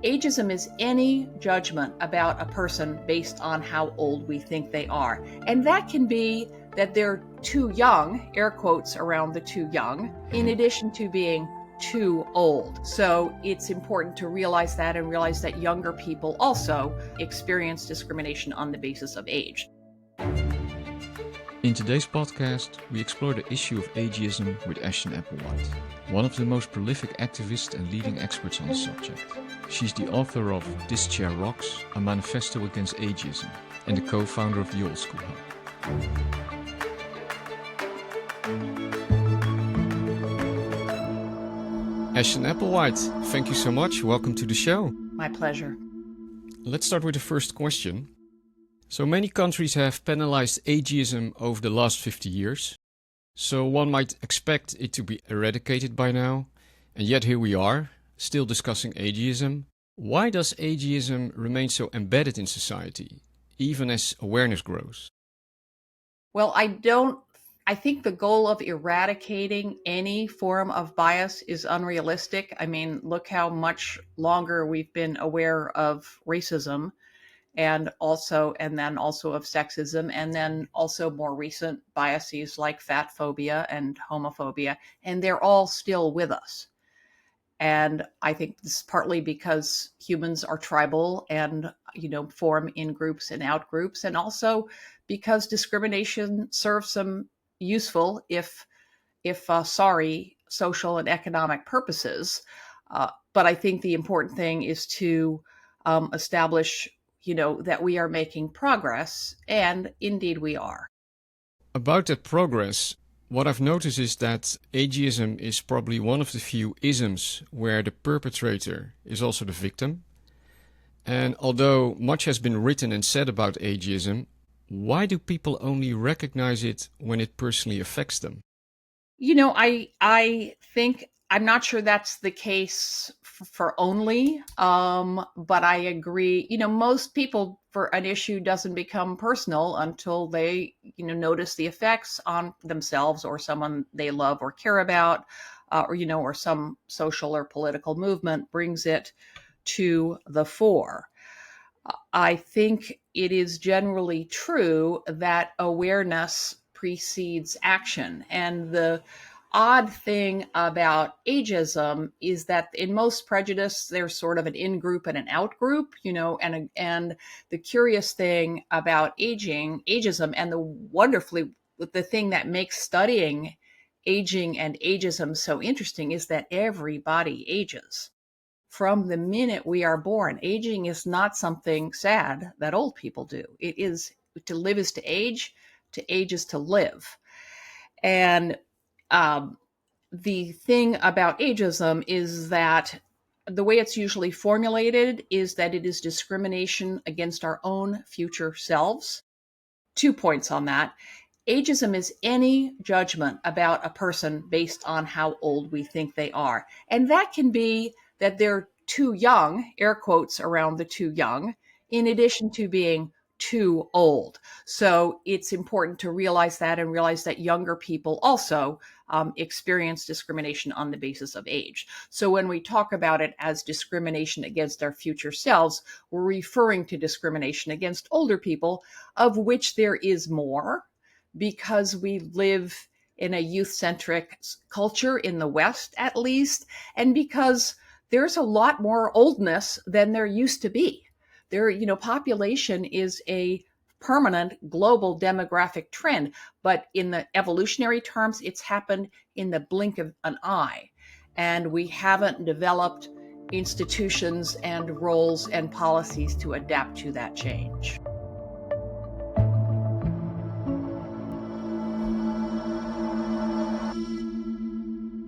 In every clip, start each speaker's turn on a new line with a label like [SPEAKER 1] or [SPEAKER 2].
[SPEAKER 1] Ageism is any judgment about a person based on how old we think they are. And that can be that they're too young, air quotes around the too young, in addition to being too old. So it's important to realize that and realize that younger people also experience discrimination on the basis of age.
[SPEAKER 2] In today's podcast, we explore the issue of ageism with Ashton Applewhite, one of the most prolific activists and leading experts on the subject. She's the author of This Chair Rocks, a Manifesto Against Ageism, and the co-founder of the Old School Hub. Ashton Applewhite, thank you so much. Welcome to the show.
[SPEAKER 1] My pleasure.
[SPEAKER 2] Let's start with the first question. So many countries have penalized ageism over the last 50 years. So one might expect it to be eradicated by now. And yet here we are, still discussing ageism. Why does ageism remain so embedded in society, even as awareness grows?
[SPEAKER 1] Well, I think the goal of eradicating any form of bias is unrealistic. I mean, look how much longer we've been aware of racism and then also of sexism, and then also more recent biases like fat phobia and homophobia, and they're all still with us. And I think this is partly because humans are tribal and, form in groups and out groups, and also because discrimination serves some useful, if sorry, social and economic purposes. But I think the important thing is to establish that we are making progress, and indeed we are.
[SPEAKER 2] About that progress, what I've noticed is that ageism is probably one of the few isms where the perpetrator is also the victim. And although much has been written and said about ageism, why do people only recognize it when it personally affects them?
[SPEAKER 1] I think I'm not sure that's the case for only, but I agree. Most people, for an issue doesn't become personal until they, notice the effects on themselves or someone they love or care about, or some social or political movement brings it to the fore. I think it is generally true that awareness precedes action, and the odd thing about ageism is that in most prejudice, there's sort of an in-group and an out-group, and the curious thing about ageism, and the thing that makes studying aging and ageism so interesting is that everybody ages. From the minute we are born, aging is not something sad that old people do. It is to live is to age is to live. And the thing about ageism is that the way it's usually formulated is that it is discrimination against our own future selves. 2 points on that. Ageism is any judgment about a person based on how old we think they are. And that can be that they're too young, air quotes around the too young, in addition to being too old. So it's important to realize that and realize that younger people also experience discrimination on the basis of age. So when we talk about it as discrimination against our future selves, we're referring to discrimination against older people, of which there is more because we live in a youth-centric culture in the West, at least, and because there's a lot more oldness than there used to be. Population is a permanent global demographic trend, but in the evolutionary terms, it's happened in the blink of an eye. And we haven't developed institutions and roles and policies to adapt to that change.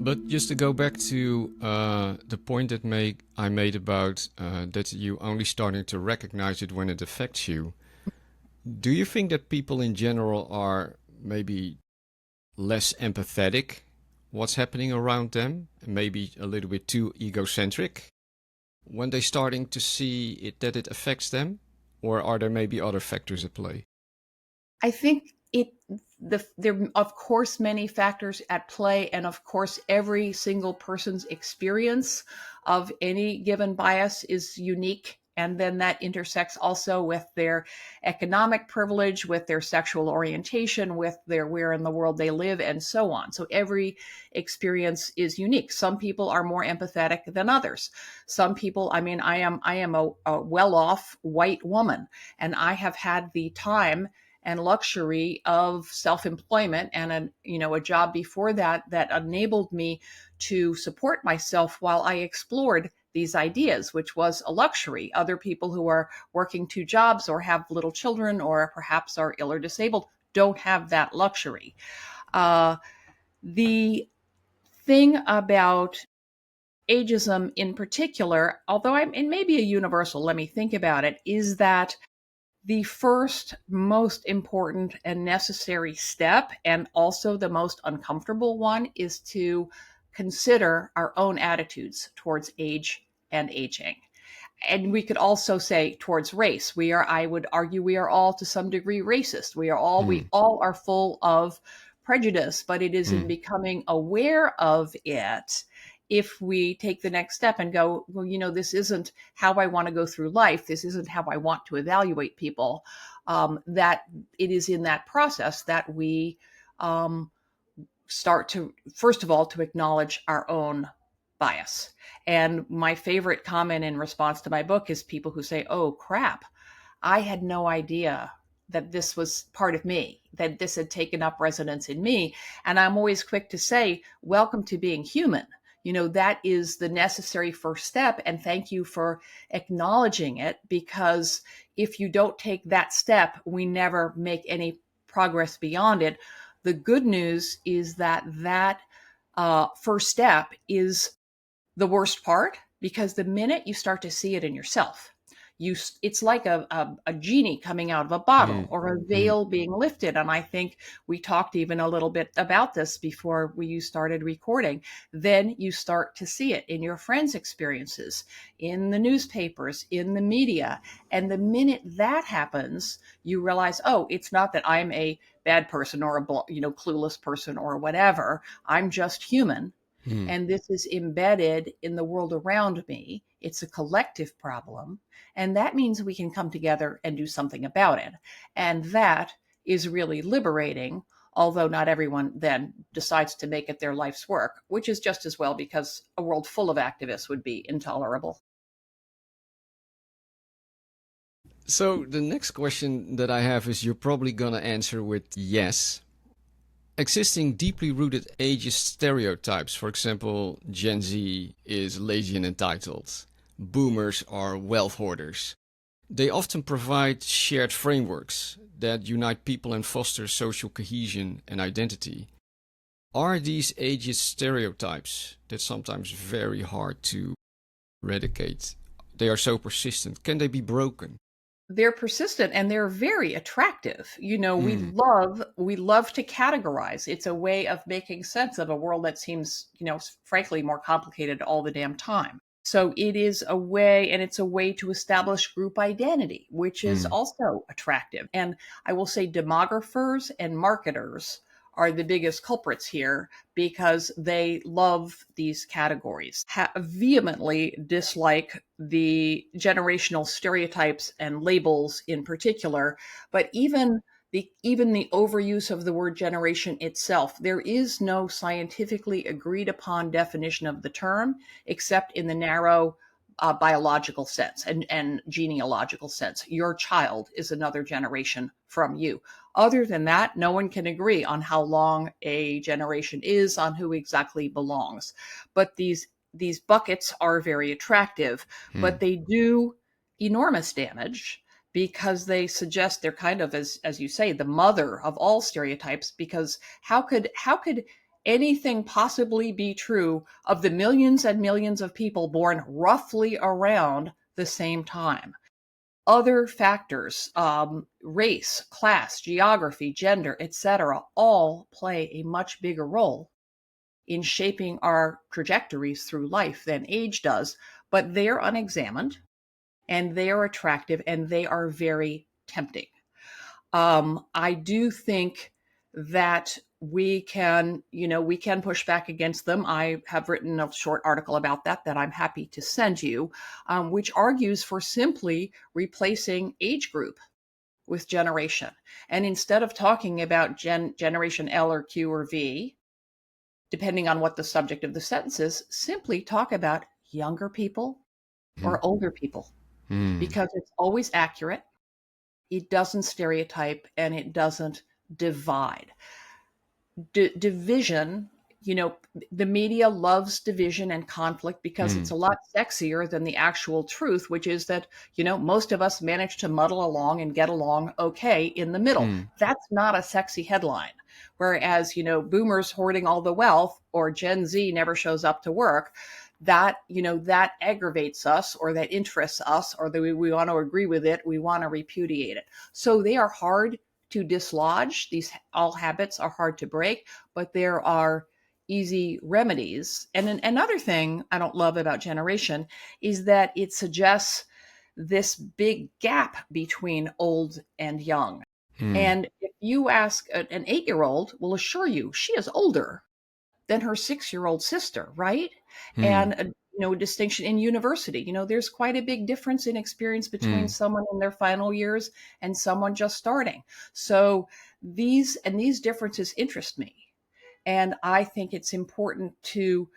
[SPEAKER 2] But just to go back to the point that I made about that you only starting to recognize it when it affects you, do you think that people in general are maybe less empathetic what's happening around them, maybe a little bit too egocentric when they're starting to see that it affects them? Or are there maybe other factors at play?
[SPEAKER 1] I think there are, of course, many factors at play, and of course, every single person's experience of any given bias is unique. And then that intersects also with their economic privilege, with their sexual orientation, with their where in the world they live, and so on. So every experience is unique. Some people are more empathetic than others. Some people, I mean, I am a well-off white woman, and I have had the time and luxury of self-employment and a job before that that enabled me to support myself while I explored these ideas, which was a luxury. Other people who are working two jobs or have little children or perhaps are ill or disabled don't have that luxury. The thing about ageism in particular, although it may be a universal, let me think about it, is that the first most important and necessary step, and also the most uncomfortable one, is to consider our own attitudes towards age and aging. And we could also say towards race. I would argue, we are all to some degree racist. We all are full of prejudice, but it is in becoming aware of it, if we take the next step and go, well, this isn't how I want to go through life. This isn't how I want to evaluate people. That it is in that process that we start to, first of all, to acknowledge our own bias. And my favorite comment in response to my book is people who say, oh, crap, I had no idea that this was part of me, that this had taken up residence in me. And I'm always quick to say, welcome to being human. That is the necessary first step. And thank you for acknowledging it, because if you don't take that step, we never make any progress beyond it. The good news is that first step is the worst part, because the minute you start to see it in yourself, it's like a genie coming out of a bottle, or a veil being lifted. And I think we talked even a little bit about this before you started recording. Then you start to see it in your friends' experiences, in the newspapers, in the media. And the minute that happens, you realize, oh, it's not that I'm a bad person or a clueless person or whatever. I'm just human. And this is embedded in the world around me. It's a collective problem. And that means we can come together and do something about it. And that is really liberating, although not everyone then decides to make it their life's work, which is just as well, because a world full of activists would be intolerable.
[SPEAKER 2] So the next question that I have is, you're probably going to answer with yes. Existing deeply rooted ageist stereotypes, for example, Gen Z is lazy and entitled, boomers are wealth hoarders. They often provide shared frameworks that unite people and foster social cohesion and identity. Are these ageist stereotypes that sometimes very hard to eradicate? They are so persistent. Can they be broken?
[SPEAKER 1] They're persistent and they're very attractive. We love to categorize. It's a way of making sense of a world that seems, frankly, more complicated all the damn time. So it is a way, and it's a way to establish group identity, which is also attractive. And I will say demographers and marketers are the biggest culprits here, because they love these categories, vehemently dislike the generational stereotypes and labels in particular. But even the overuse of the word generation itself, there is no scientifically agreed upon definition of the term, except in the narrow biological sense and genealogical sense. Your child is another generation from you. Other than that, no one can agree on how long a generation is, on who exactly belongs. But these buckets are very attractive, but they do enormous damage, because they suggest they're kind of, as you say, the mother of all stereotypes. Because how could anything possibly be true of the millions and millions of people born roughly around the same time? Other factors, race, class, geography, gender, etc., all play a much bigger role in shaping our trajectories through life than age does. But they are unexamined, and they are attractive, and they are very tempting. I do think that we can, we can push back against them. I have written a short article about that I'm happy to send you, which argues for simply replacing age group with generation. And instead of talking about generation L or Q or V, depending on what the subject of the sentence is, simply talk about younger people or older people, because it's always accurate. It doesn't stereotype and it doesn't divide. Division, the media loves division and conflict because it's a lot sexier than the actual truth, which is that, most of us manage to muddle along and get along okay in the middle. That's not a sexy headline. Whereas, boomers hoarding all the wealth or Gen Z never shows up to work, that, that aggravates us or that interests us, or that we want to agree with it. We want to repudiate it. So they are hard to dislodge. All habits are hard to break, but there are easy remedies. And another thing I don't love about generation is that it suggests this big gap between old and young. And if you ask an 8-year-old, will assure you she is older than her 6-year-old sister, right? And a distinction in university. There's quite a big difference in experience between someone in their final years and someone just starting. So these differences interest me, and I think it's important to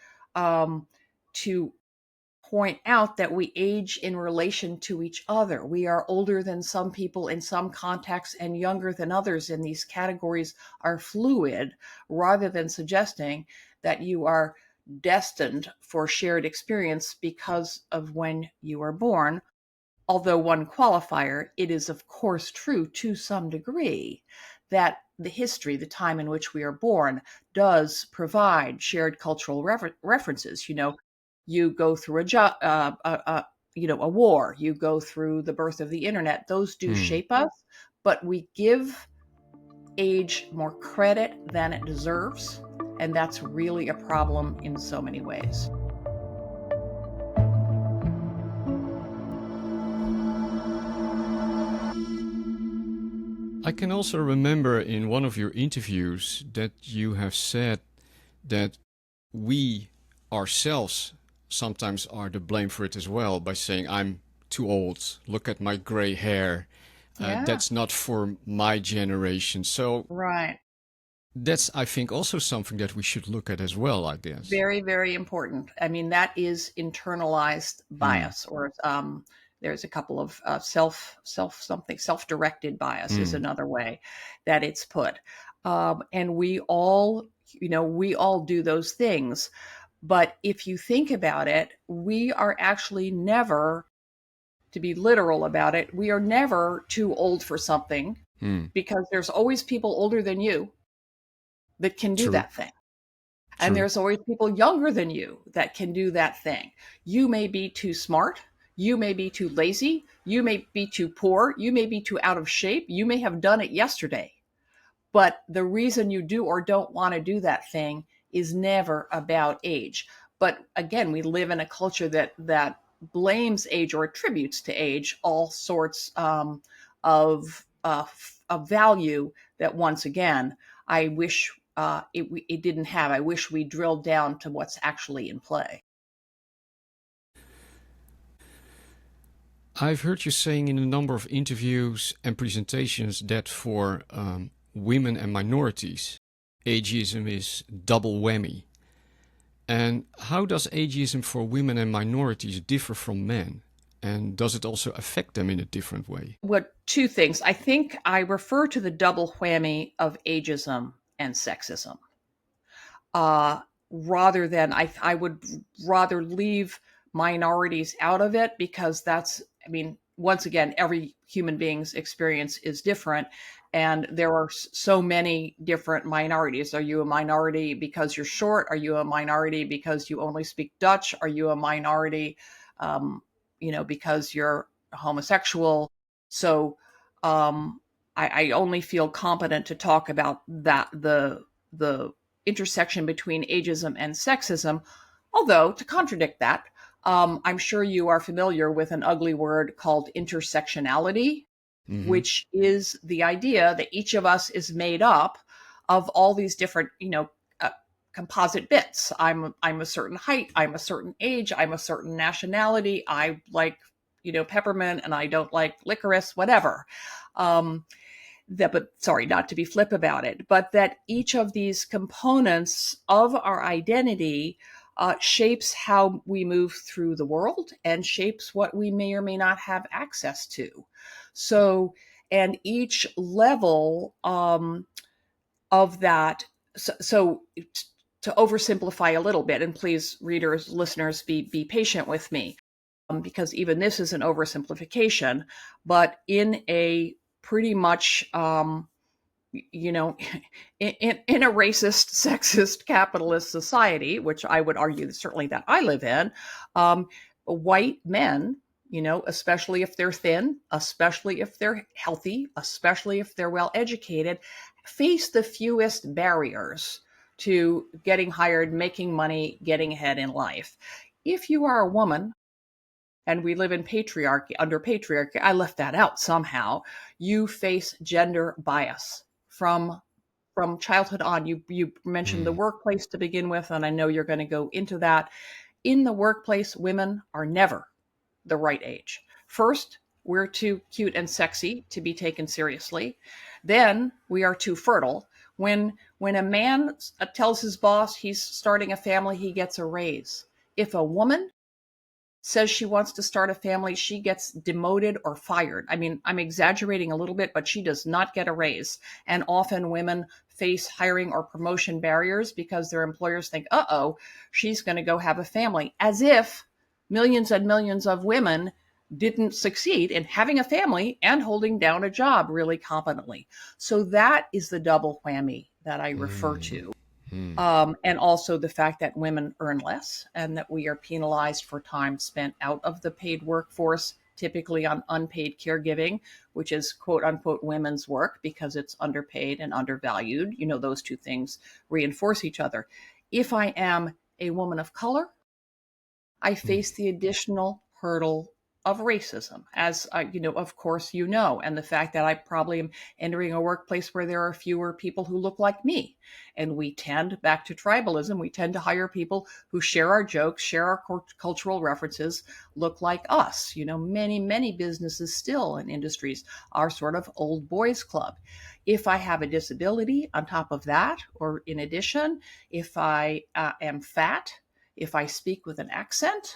[SPEAKER 1] point out that we age in relation to each other. We are older than some people in some contexts and younger than others, and these categories are fluid, rather than suggesting that you are destined for shared experience because of when you were born. Although one qualifier, it is of course true to some degree that the history, the time in which we are born, does provide shared cultural references. You go through a war, you go through the birth of the internet. Those do shape us, but we give age more credit than it deserves, and that's really a problem in so many ways.
[SPEAKER 2] I can also remember in one of your interviews that you have said that we ourselves sometimes are to blame for it as well, by saying, I'm too old, look at my gray hair,
[SPEAKER 1] Yeah.
[SPEAKER 2] that's not for my generation. So
[SPEAKER 1] Right.
[SPEAKER 2] that's, I think, also something that we should look at as well, I guess.
[SPEAKER 1] Very, very important. I mean, that is internalized bias, or there's a couple of self-directed bias is another way that it's put. And we all do those things. But if you think about it, we are actually never, to be literal about it, we are never too old for something, because there's always people older than you that can do
[SPEAKER 2] True.
[SPEAKER 1] that thing. And
[SPEAKER 2] True.
[SPEAKER 1] there's always people younger than you that can do that thing. You may be too smart. You may be too lazy. You may be too poor. You may be too out of shape. You may have done it yesterday. But the reason you do or don't want to do that thing is never about age. But again, we live in a culture that blames age or attributes to age all sorts of value that, once again, I wish it didn't have. I wish we drilled down to what's actually in play.
[SPEAKER 2] I've heard you saying in a number of interviews and presentations that for women and minorities, ageism is double whammy. And how does ageism for women and minorities differ from men? And does it also affect them in a different way?
[SPEAKER 1] Well, two things. I think I refer to the double whammy of ageism and sexism. Rather than, I would rather leave minorities out of it, because that's, I mean, once again, every human being's experience is different. And there are so many different minorities. Are you a minority because you're short? Are you a minority because you only speak Dutch? Are you a minority, because you're homosexual? So I only feel competent to talk about that, the intersection between ageism and sexism. Although, to contradict that, I'm sure you are familiar with an ugly word called intersectionality, which is the idea that each of us is made up of all these different, composite bits. I'm a certain height, I'm a certain age, I'm a certain nationality, I like, peppermint and I don't like licorice, whatever. But sorry, not to be flip about it, but that each of these components of our identity shapes how we move through the world and shapes what we may or may not have access to. So, and each level of that, so to oversimplify a little bit, and please, readers, listeners, be patient with me, because even this is an oversimplification, but in a pretty much, in a racist, sexist, capitalist society, which I would argue certainly that I live in, white men, especially if they're thin, especially if they're healthy, especially if they're well educated, face the fewest barriers to getting hired, making money, getting ahead in life. If you are a woman, and we live in patriarchy, under patriarchy, I left that out somehow, you face gender bias from childhood on. You mentioned the
[SPEAKER 2] Mm.
[SPEAKER 1] workplace to begin with, and I know you're going to go into that. In the workplace, women are never the right age. First, we're too cute and sexy to be taken seriously. Then we are too fertile. When a man tells his boss he's starting a family, he gets a raise. If a woman says she wants to start a family, she gets demoted or fired. I mean, I'm exaggerating a little bit, but she does not get a raise. And often women face hiring or promotion barriers because their employers think, uh-oh, she's going to go have a family, as if millions and millions of women didn't succeed in having a family and holding down a job really competently. So that is the double whammy that I refer
[SPEAKER 2] Mm.
[SPEAKER 1] to.
[SPEAKER 2] Mm.
[SPEAKER 1] And also the fact that women earn less and that we are penalized for time spent out of the paid workforce, typically on unpaid caregiving, which is quote unquote women's work because it's underpaid and undervalued. Those two things reinforce each other. If I am a woman of color, I
[SPEAKER 2] Mm.
[SPEAKER 1] face the additional hurdle of racism, as of course, and the fact that I probably am entering a workplace where there are fewer people who look like me. And we tend, back to tribalism, we tend to hire people who share our jokes, share our cultural references, look like us. Many businesses still and industries are sort of old boys club. If I have a disability on top of that, or in addition, if I am fat, if I speak with an accent,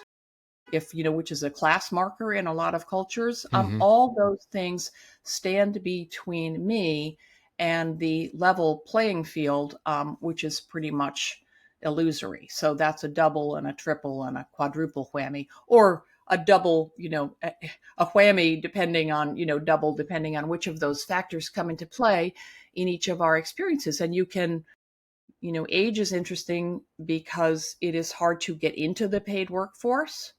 [SPEAKER 1] if, which is a class marker in a lot of cultures,
[SPEAKER 2] Mhm.
[SPEAKER 1] all those things stand between me and the level playing field, which is pretty much illusory. So that's a double and a triple and a quadruple whammy, or a double, a whammy, depending on, double, depending on which of those factors come into play in each of our experiences. And you can, age is interesting because it is hard to get into the paid workforce.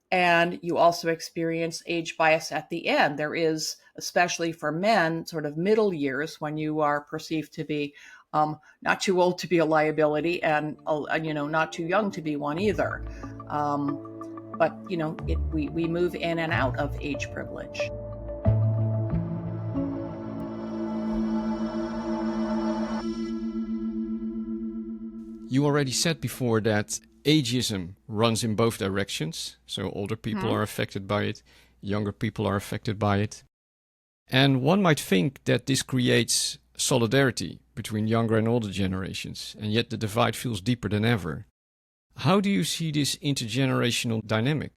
[SPEAKER 1] And you also experience age bias at the end. There is, especially for men, sort of middle years when you are perceived to be not too old to be a liability and, not too young to be one either. But, we move in and out of age privilege.
[SPEAKER 2] You already said before that ageism runs in both directions. So older people
[SPEAKER 1] Mhm.
[SPEAKER 2] are affected by it, younger people are affected by it. And one might think that this creates solidarity between younger and older generations, and yet the divide feels deeper than ever. How do you see this intergenerational dynamic?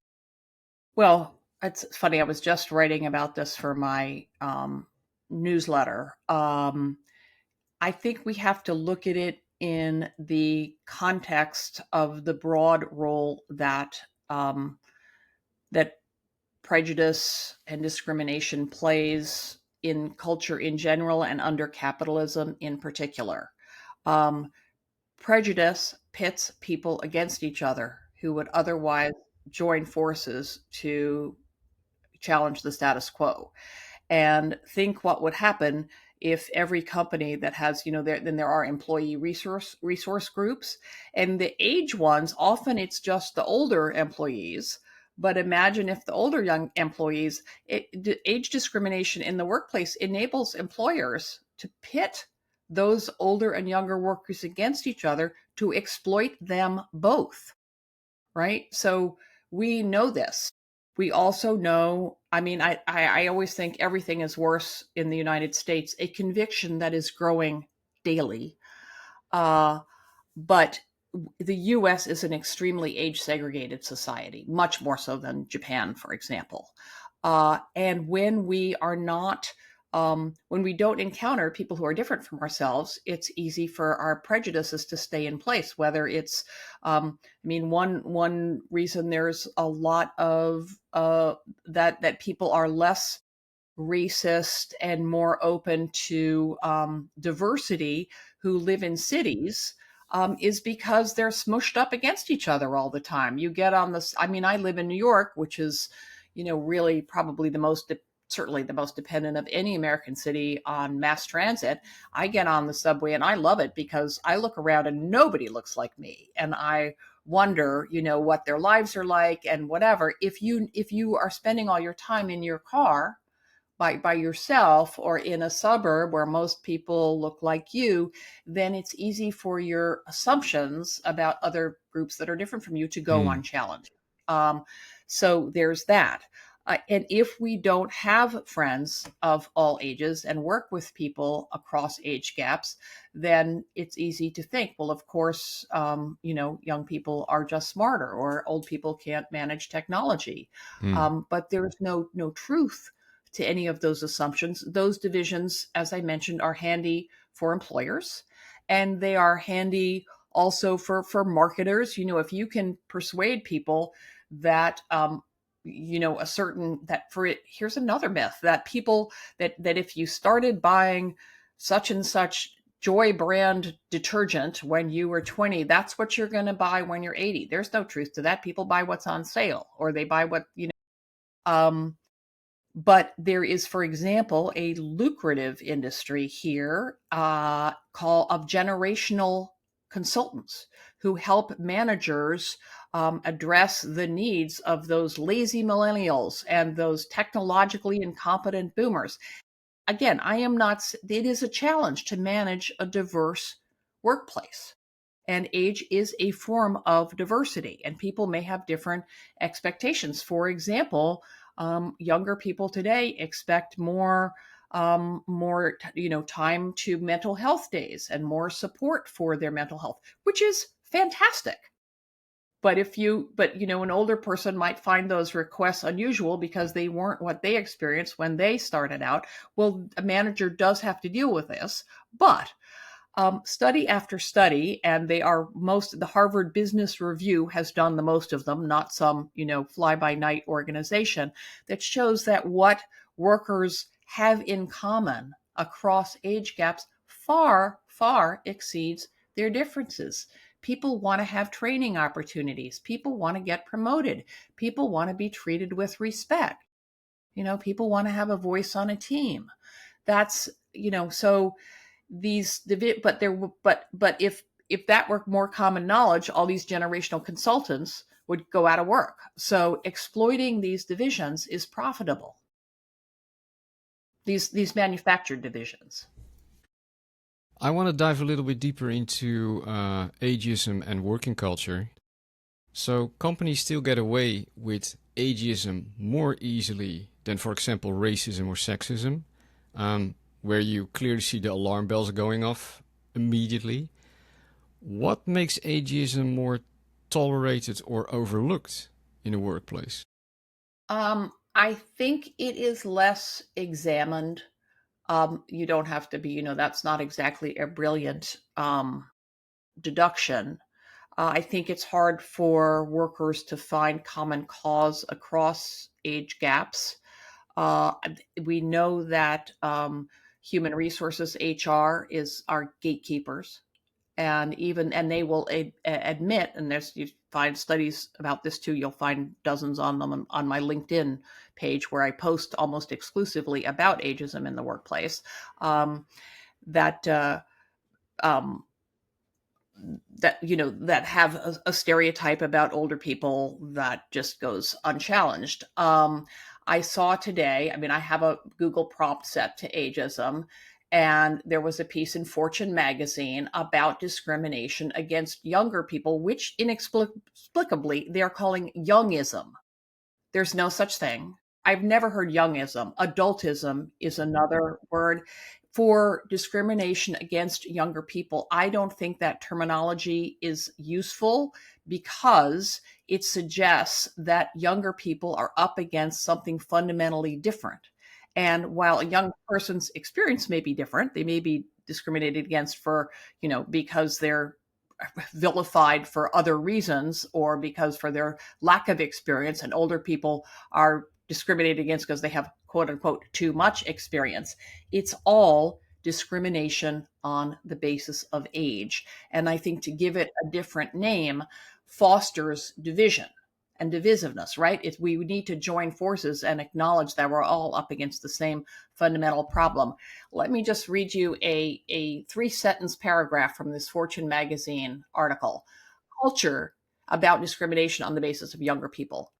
[SPEAKER 1] Well, it's funny. I was just writing about this for my newsletter. I think we have to look at it in the context of the broad role that prejudice and discrimination plays in culture in general and under capitalism in particular. Um, Prejudice pits people against each other who would otherwise join forces to challenge the status quo. And think what would happen if every company that has, then there are employee resource groups, and the age ones, often it's just the older employees. But imagine if the older young employees, age discrimination in the workplace enables employers to pit those older and younger workers against each other to exploit them both, right? So we know this. We also know, I mean, I always think everything is worse in the United States, a conviction that is growing daily. But the US is an extremely age segregated society, much more so than Japan, for example. And when we are not, when we don't encounter people who are different from ourselves, it's easy for our prejudices to stay in place. Whether it's, I mean, one reason there's a lot of that people are less racist and more open to diversity who live in cities is because they're smushed up against each other all the time. You get on this, I mean, I live in New York, which is, really probably certainly the most dependent of any American city on mass transit. I get on the subway and I love it because I look around and nobody looks like me. And I wonder, what their lives are like and whatever. If you are spending all your time in your car, by yourself or in a suburb where most people look like you, then it's easy for your assumptions about other groups that are different from you to go
[SPEAKER 2] Hmm.
[SPEAKER 1] unchallenged. Um, so there's that. And if we don't have friends of all ages and work with people across age gaps, then it's easy to think, well, of course, young people are just smarter or old people can't manage technology.
[SPEAKER 2] Hmm.
[SPEAKER 1] But there's no truth to any of those assumptions. Those divisions, as I mentioned, are handy for employers, and they are handy also for marketers. If you can persuade people that a certain that for it, here's another myth that people that if you started buying such and such Joy brand detergent when you were 20, that's what you're going to buy when you're 80. There's no truth to that. People buy what's on sale, or they buy what, um, but there is, for example, a lucrative industry here called of generational consultants who help managers address the needs of those lazy millennials and those technologically incompetent boomers. Again, I am not, it is a challenge to manage a diverse workplace. And age is a form of diversity, and people may have different expectations. For example, younger people today expect more time to mental health days and more support for their mental health, which is fantastic. But an older person might find those requests unusual because they weren't what they experienced when they started out. Well, a manager does have to deal with this, but study after study, and the Harvard Business Review has done the most of them, not some, fly by night organization, that shows that what workers have in common across age gaps far, far exceeds their differences. People want to have training opportunities. People want to get promoted. People want to be treated with respect. People want to have a voice on a team. That's, so but if that were more common knowledge, all these generational consultants would go out of work. So exploiting these divisions is profitable. These manufactured divisions.
[SPEAKER 2] I want to dive a little bit deeper into ageism and working culture. So companies still get away with ageism more easily than, for example, racism or sexism, where you clearly see the alarm bells going off immediately. What makes ageism more tolerated or overlooked in a workplace?
[SPEAKER 1] I think it is less examined. You don't have to be, that's not exactly a brilliant deduction. I think it's hard for workers to find common cause across age gaps. Uh, we know that human resources HR is our gatekeepers, and they will admit, and there's you find studies about this too. You'll find dozens on them on my LinkedIn page where I post almost exclusively about ageism in the workplace. That um, that have a stereotype about older people that just goes unchallenged. I saw today, I mean, I have a Google prompt set to ageism, And there was a piece in Fortune magazine about discrimination against younger people, which inexplicably they are calling youngism. There's no such thing. I've never heard youngism. Adultism is another word for discrimination against younger people. I don't think that terminology is useful because it suggests that younger people are up against something fundamentally different. And while a young person's experience may be different, they may be discriminated against for, because they're vilified for other reasons or because for their lack of experience, and older people are discriminated against because they have quote unquote too much experience. It's all discrimination on the basis of age. And I think to give it a different name fosters division and divisiveness, right? We need to join forces and acknowledge that we're all up against the same fundamental problem. Let me just read you a 3-sentence paragraph from this Fortune magazine article. Culture about discrimination on the basis of younger people.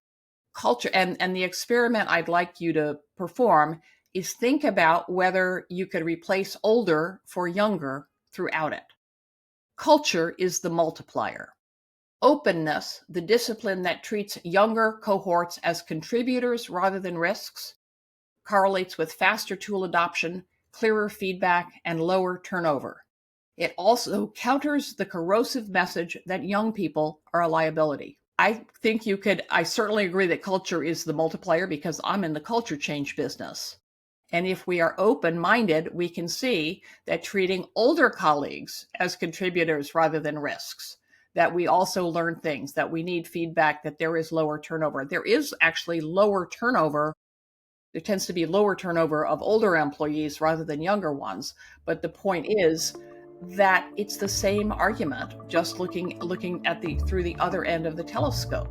[SPEAKER 1] Culture, and the experiment I'd like you to perform is think about whether you could replace older for younger throughout it. Culture is the multiplier. Openness, the discipline that treats younger cohorts as contributors rather than risks, correlates with faster tool adoption, clearer feedback, and lower turnover. It also counters the corrosive message that young people are a liability. I certainly agree that culture is the multiplier because I'm in the culture change business. And if we are open-minded, we can see that treating older colleagues as contributors rather than risks, that we also learn things, that we need feedback, that there is lower turnover. There is actually lower turnover. There tends to be lower turnover of older employees rather than younger ones. But the point is that it's the same argument, just looking at through the other end of the telescope.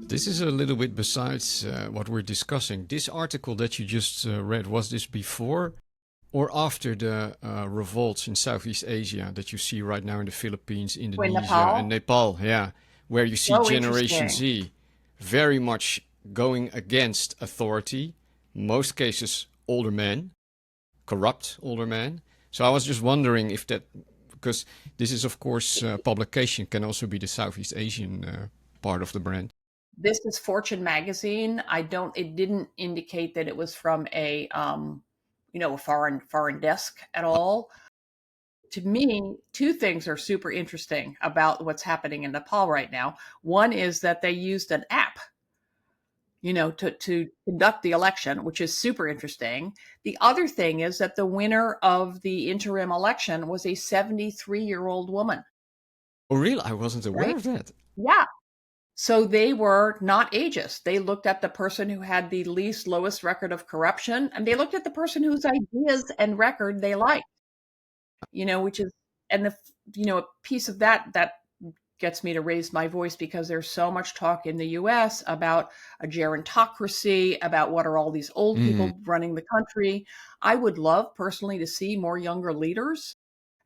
[SPEAKER 2] This is a little bit besides what we're discussing. This article that you just read, was this before or after the revolts in Southeast Asia that you see right now in the Philippines, Indonesia, and Nepal? Yeah, where you see Generation Z very much going against authority, most cases older men, corrupt older men. So I was just wondering if that, because this is of course publication can also be the Southeast Asian part of the brand.
[SPEAKER 1] This is Fortune magazine. It didn't indicate that it was from a foreign desk at all. To me, two things are super interesting about what's happening in Nepal right now. One is that they used an app, to conduct the election, which is super interesting. The other thing is that the winner of the interim election was a 73-year-old woman.
[SPEAKER 2] Oh, really? I wasn't aware of that.
[SPEAKER 1] Yeah. So they were not ageist. They looked at the person who had the lowest record of corruption, and they looked at the person whose ideas and record they liked, which is, and a piece of that gets me to raise my voice because there's so much talk in the US about a gerontocracy, about what are all these old people running the country. I would love personally to see more younger leaders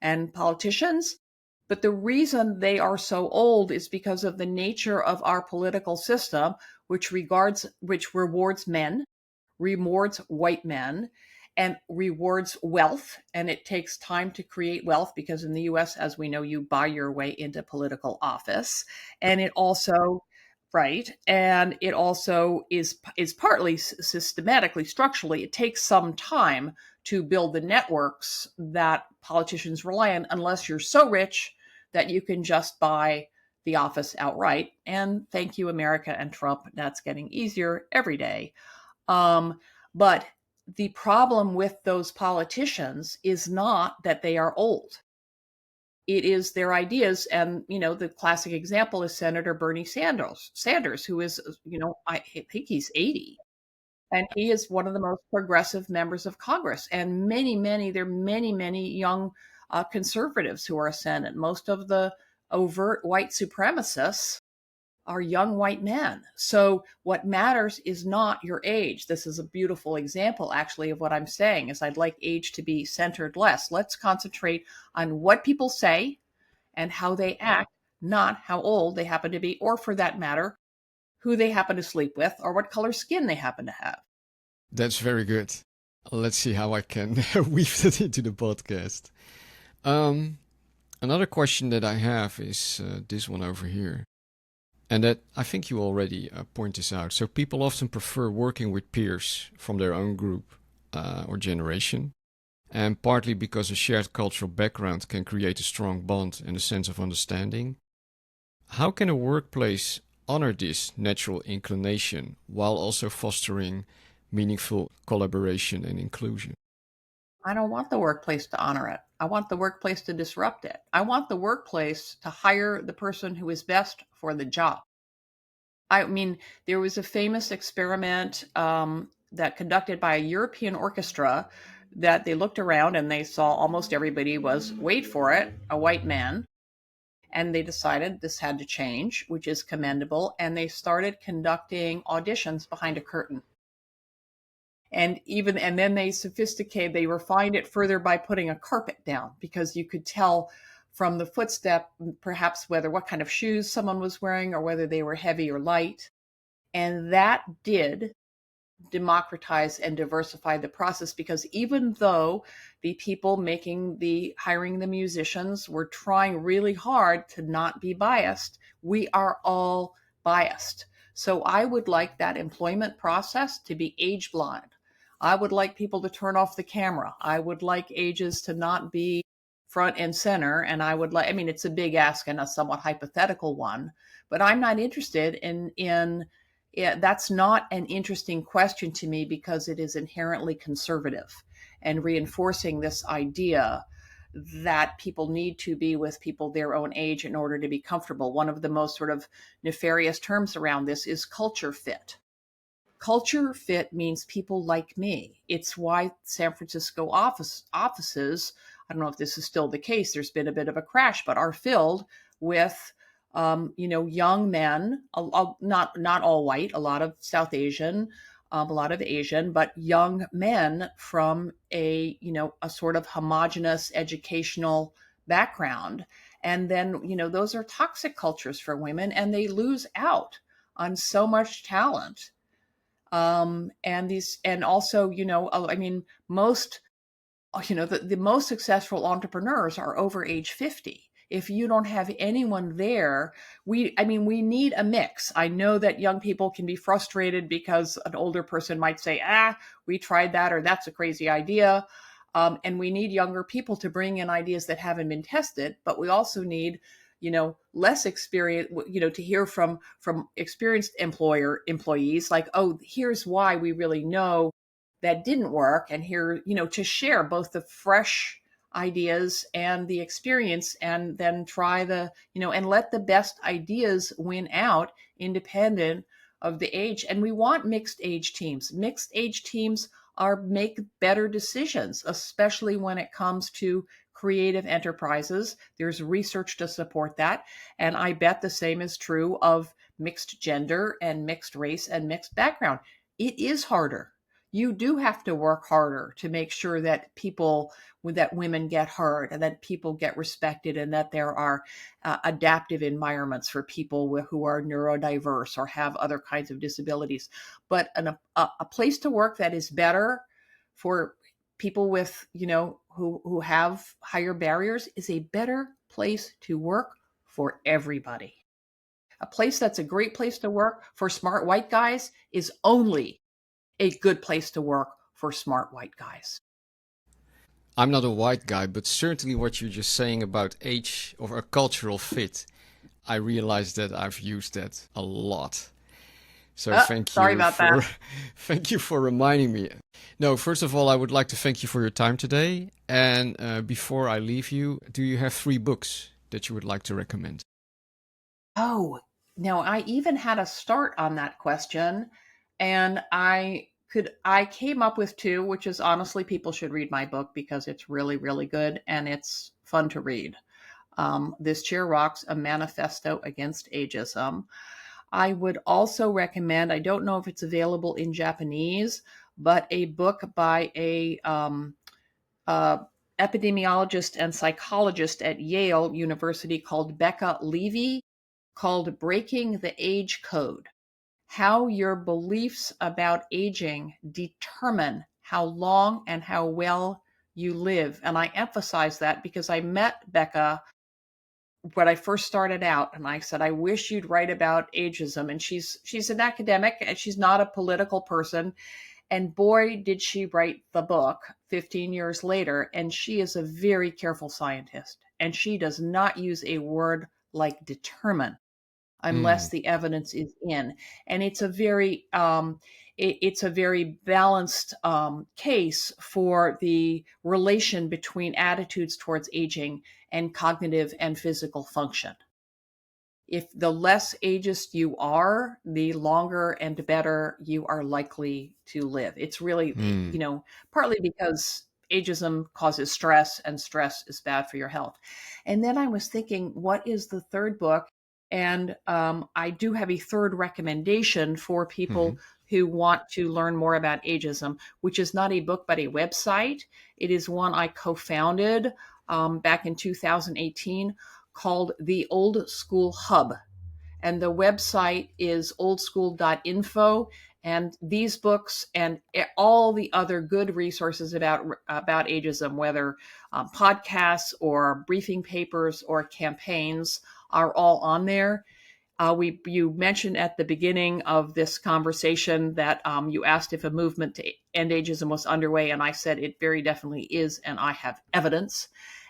[SPEAKER 1] and politicians. But the reason they are so old is because of the nature of our political system, which rewards men, rewards white men, and rewards wealth. And it takes time to create wealth because in the US, as we know, you buy your way into political office. And it also, right, and it also is partly systematically, structurally, it takes some time to build the networks that politicians rely on, unless you're so rich that you can just buy the office outright. And thank you, America and Trump. That's getting easier every day. But the problem with those politicians is not that they are old. It is their ideas. And, the classic example is Senator Bernie Sanders, who is, I think he's 80. And he is one of the most progressive members of Congress. And there are many young conservatives who are ascendant. Most of the overt white supremacists are young white men. So what matters is not your age. This is a beautiful example, actually, of what I'm saying, is I'd like age to be centered less. Let's concentrate on what people say and how they act, not how old they happen to be, or for that matter, who they happen to sleep with, or what color skin they happen to have.
[SPEAKER 2] That's very good. Let's see how I can weave that into the podcast. Um, Another question that I have is this one over here. And that I think you already point this out. So people often prefer working with peers from their own group or generation. And partly because a shared cultural background can create a strong bond and a sense of understanding. How can a workplace honor this natural inclination while also fostering meaningful collaboration and inclusion?
[SPEAKER 1] I don't want the workplace to honor it. I want the workplace to disrupt it. I want the workplace to hire the person who is best for the job. I mean, there was a famous experiment that conducted by a European orchestra that they looked around and they saw almost everybody was, wait for it, a white man. And they decided this had to change, which is commendable. And they started conducting auditions behind a curtain. And then they refined it further by putting a carpet down, because you could tell from the footstep perhaps what kind of shoes someone was wearing, or whether they were heavy or light. And that did democratize and diversify the process, because even though the people hiring the musicians were trying really hard to not be biased, we are all biased. So I would like that employment process to be age blind. I would like people to turn off the camera. I would like ages to not be front and center. And it's a big ask and a somewhat hypothetical one, but I'm not interested in that's not an interesting question to me, because it is inherently conservative and reinforcing this idea that people need to be with people their own age in order to be comfortable. One of the most sort of nefarious terms around this is culture fit. Culture fit means people like me. It's why San Francisco offices, I don't know if this is still the case, there's been a bit of a crash, but are filled with young men, not all white, a lot of South Asian, a lot of Asian, but young men from a sort of homogenous educational background. And then, those are toxic cultures for women, and they lose out on so much talent. And also, most, the most successful entrepreneurs are over age 50. If you don't have anyone there, we need a mix. I know that young people can be frustrated because an older person might say, we tried that, or that's a crazy idea. And we need younger people to bring in ideas that haven't been tested, but we also need, less experience, to hear from experienced employees, like, oh, here's why we really know that didn't work. And here, to share both the fresh ideas and the experience, and then try and let the best ideas win out independent of the age. And we want mixed age teams. Mixed age teams make better decisions, especially when it comes to creative enterprises. There's research to support that. And I bet the same is true of mixed gender and mixed race and mixed background. It is harder. You do have to work harder to make sure that women get heard, and that people get respected, and that there are adaptive environments for people who are neurodiverse or have other kinds of disabilities. But a place to work that is better for people with, who have higher barriers is a better place to work for everybody. A place that's a great place to work for smart white guys is only a good place to work for smart white guys.
[SPEAKER 2] I'm not a white guy, but certainly what you're just saying about age or a cultural fit, I realize that I've used that a lot. So thank
[SPEAKER 1] sorry
[SPEAKER 2] you
[SPEAKER 1] about that.
[SPEAKER 2] thank you for reminding me. No, first of all, I would like to thank you for your time today. And before I leave you, do you have 3 books that you would like to recommend?
[SPEAKER 1] Oh, now I even had a start on that question, and I came up with 2, which is, honestly, people should read my book because it's really, really good and it's fun to read. This Chair Rocks: A Manifesto Against Ageism. I would also recommend, I don't know if it's available in Japanese, but a book by a epidemiologist and psychologist at Yale University called Becca Levy, called Breaking the Age Code: How Your Beliefs About Aging Determine How Long and How Well You Live. And I emphasize that because I met Becca when I first started out, and I said, I wish you'd write about ageism. And she's an academic, and she's not a political person. And boy, did she write the book 15 years later. And she is a very careful scientist. And she does not use a word like determine unless
[SPEAKER 2] Mm.
[SPEAKER 1] the evidence is in. And it's a very balanced case for the relation between attitudes towards aging and cognitive and physical function. If the less ageist you are, the longer and better you are likely to live. It's really,
[SPEAKER 2] Mm.
[SPEAKER 1] partly because ageism causes stress, and stress is bad for your health. And then I was thinking, what is the third book? And I do have a third recommendation for people
[SPEAKER 2] Mhm.
[SPEAKER 1] who want to learn more about ageism, which is not a book, but a website. It is one I co-founded back in 2018, called the Old School Hub. And the website is oldschool.info. And these books and all the other good resources about ageism, whether podcasts or briefing papers or campaigns, are all on there. You mentioned at the beginning of this conversation that you asked if a movement to end ageism was underway, and I said it very definitely is, and I have evidence.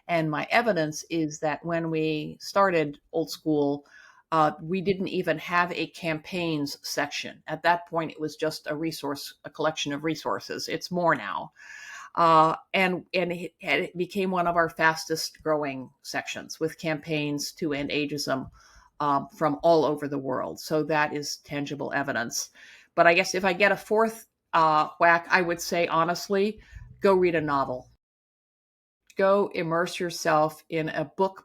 [SPEAKER 1] And my evidence is that when we started Old School, we didn't even have a campaigns section. At that point, it was just a collection of resources. It's more now. And it became one of our fastest growing sections, with campaigns to end ageism from all over the world. So that is tangible evidence. But I guess if I get a fourth whack, I would say, honestly, go read a novel. Go immerse yourself in a book,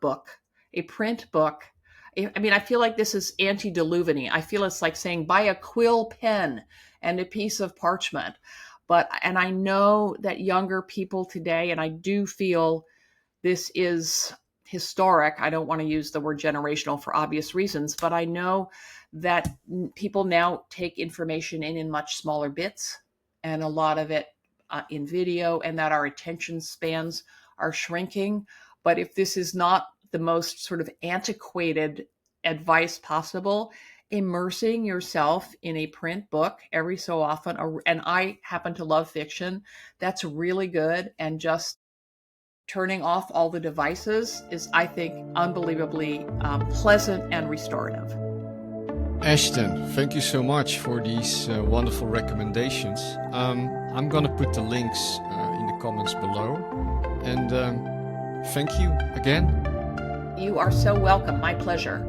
[SPEAKER 1] a print book. I mean, I feel like this is antediluvian. I feel it's like saying buy a quill pen and a piece of parchment. And I know that younger people today, and I do feel this is historic. I don't want to use the word generational for obvious reasons, but I know that people now take information in much smaller bits, and a lot of it in video, and that our attention spans are shrinking. But if this is not the most sort of antiquated advice possible, immersing yourself in a print book every so often, and I happen to love fiction, that's really good. And just turning off all the devices is, I think, unbelievably pleasant and restorative.
[SPEAKER 2] Ashton, thank you so much for these wonderful recommendations. I'm gonna put the links in the comments below. And thank you again.
[SPEAKER 1] You are so welcome. My pleasure.